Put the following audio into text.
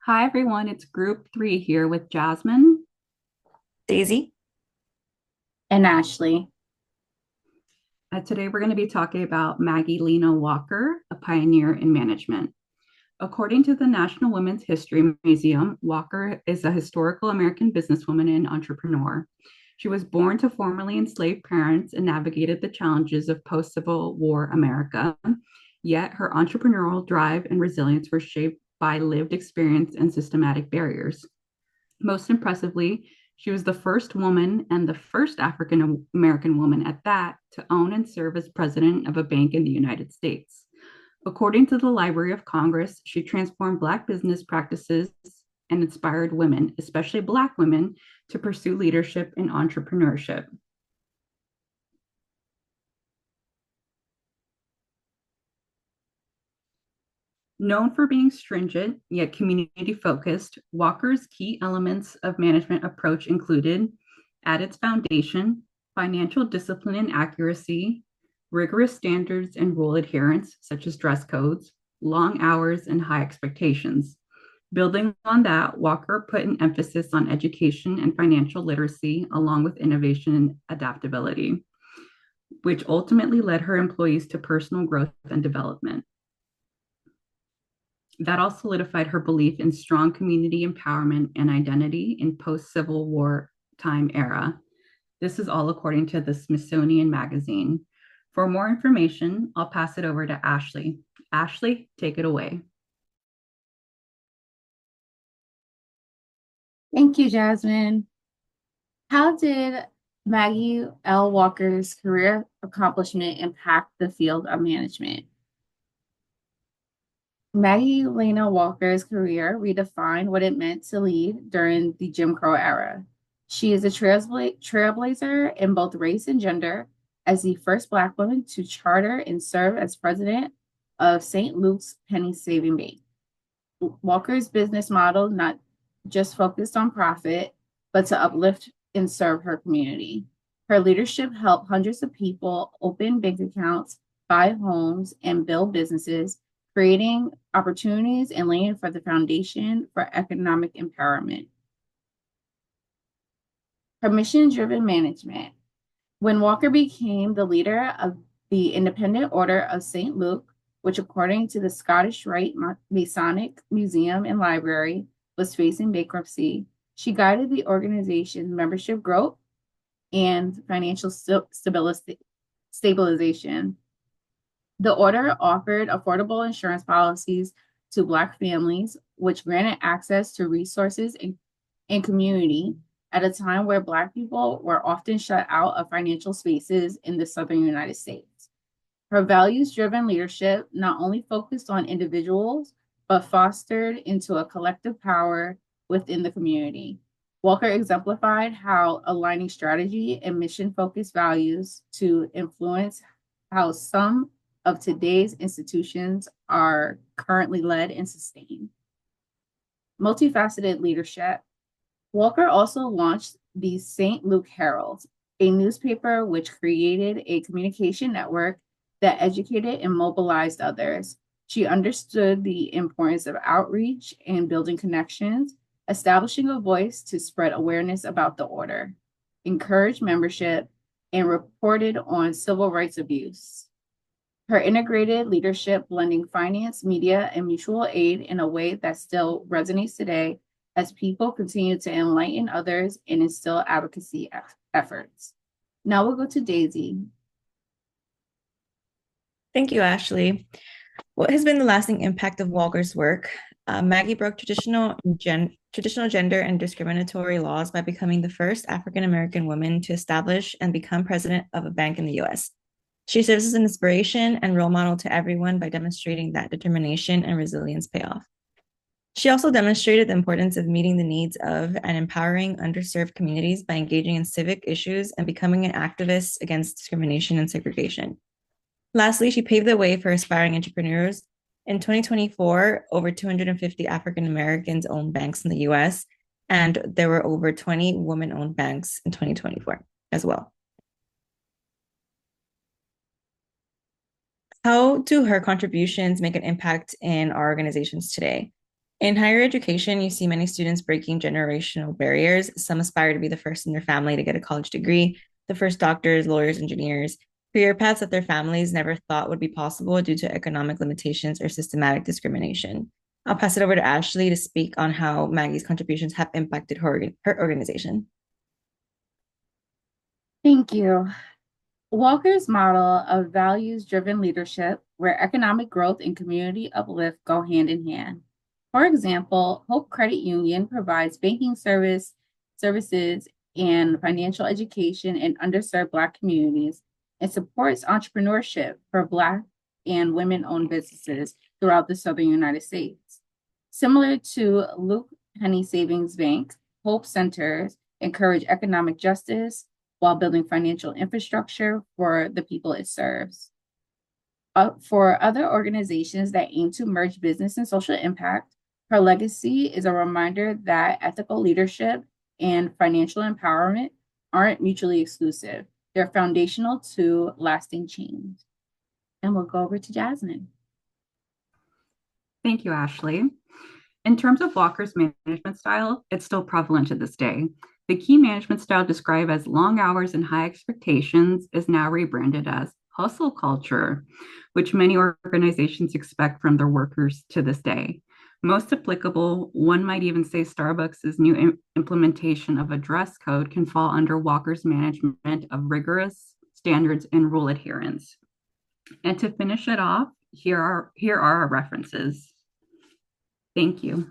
Hi, everyone. It's group three here with Jasmine. Daisy. And Ashley. Today, we're going to be talking about Maggie Lena Walker, a pioneer in management. According to the National Women's History Museum, Walker is a historical American businesswoman and entrepreneur. She was born to formerly enslaved parents and navigated the challenges of post Civil War America. Yet her entrepreneurial drive and resilience were shaped by lived experience and systematic barriers. Most impressively, she was the first woman and the first African American woman at that to own and serve as president of a bank in the United States. According to the Library of Congress, she transformed Black business practices and inspired women, especially Black women, to pursue leadership and entrepreneurship. Known for being stringent yet community focused, Walker's key elements of management approach included, at its foundation, financial discipline and accuracy, rigorous standards and rule adherence, such as dress codes, long hours, and high expectations. Building on that, Walker put an emphasis on education and financial literacy, along with innovation and adaptability, which ultimately led her employees to personal growth and development. That all solidified her belief in strong community empowerment and identity in post-Civil War time era. This is all according to the Smithsonian Magazine. For more information, I'll pass it over to Ashley. Ashley, take it away. Thank you, Jasmine. How did Maggie L. Walker's career accomplishment impact the field of management? Maggie Lena Walker's career redefined what it meant to lead during the Jim Crow era. She is a trailblazer in both race and gender as the first Black woman to charter and serve as president of St. Luke's Penny Saving Bank. Walker's business model not just focused on profit, but to uplift and serve her community. Her leadership helped hundreds of people open bank accounts, buy homes, and build businesses, creating opportunities and laying for the foundation for economic empowerment. Her mission-driven management. When Walker became the leader of the Independent Order of St. Luke, which according to the Scottish Rite Masonic Museum and Library was facing bankruptcy, she guided the organization's membership growth and financial stabilization. The order offered affordable insurance policies to Black families, which granted access to resources and community at a time where Black people were often shut out of financial spaces in the Southern United States. Her values-driven leadership not only focused on individuals, but fostered into a collective power within the community. Walker exemplified how aligning strategy and mission-focused values to influence how some of today's institutions are currently led and sustained. Multifaceted leadership. Walker also launched the St. Luke Herald, a newspaper which created a communication network that educated and mobilized others. She understood the importance of outreach and building connections, establishing a voice to spread awareness about the order, encouraged membership, and reported on civil rights abuse. Her integrated leadership, blending finance, media, and mutual aid in a way that still resonates today as people continue to enlighten others and instill advocacy efforts. Now we'll go to Daisy. Thank you, Ashley. What has been the lasting impact of Walker's work? Maggie broke traditional gender and discriminatory laws by becoming the first African American woman to establish and become president of a bank in the US. She serves as an inspiration and role model to everyone by demonstrating that determination and resilience pay off. She also demonstrated the importance of meeting the needs of and empowering underserved communities by engaging in civic issues and becoming an activist against discrimination and segregation. Lastly, she paved the way for aspiring entrepreneurs. In 2024, over 250 African Americans owned banks in the US, and there were over 20 women-owned banks in 2024 as well. How do her contributions make an impact in our organizations today? In higher education, you see many students breaking generational barriers. Some aspire to be the first in their family to get a college degree, the first doctors, lawyers, engineers, career paths that their families never thought would be possible due to economic limitations or systematic discrimination. I'll pass it over to Ashley to speak on how Maggie's contributions have impacted her organization. Thank you. Walker's model of values-driven leadership, where economic growth and community uplift go hand in hand. For example, Hope Credit Union provides banking services and financial education in underserved Black communities and supports entrepreneurship for Black and women-owned businesses throughout the Southern United States. Similar to Luke Penny Savings Bank, Hope Centers encourage economic justice while building financial infrastructure for the people it serves. For other organizations that aim to merge business and social impact, her legacy is a reminder that ethical leadership and financial empowerment aren't mutually exclusive. They're foundational to lasting change. And we'll go over to Jasmine. Thank you, Ashley. In terms of Walker's management style, it's still prevalent to this day. The key management style described as long hours and high expectations is now rebranded as hustle culture, which many organizations expect from their workers to this day. Most applicable, one might even say Starbucks' new implementation of a dress code can fall under Walker's management of rigorous standards and rule adherence. And to finish it off, here are our references. Thank you.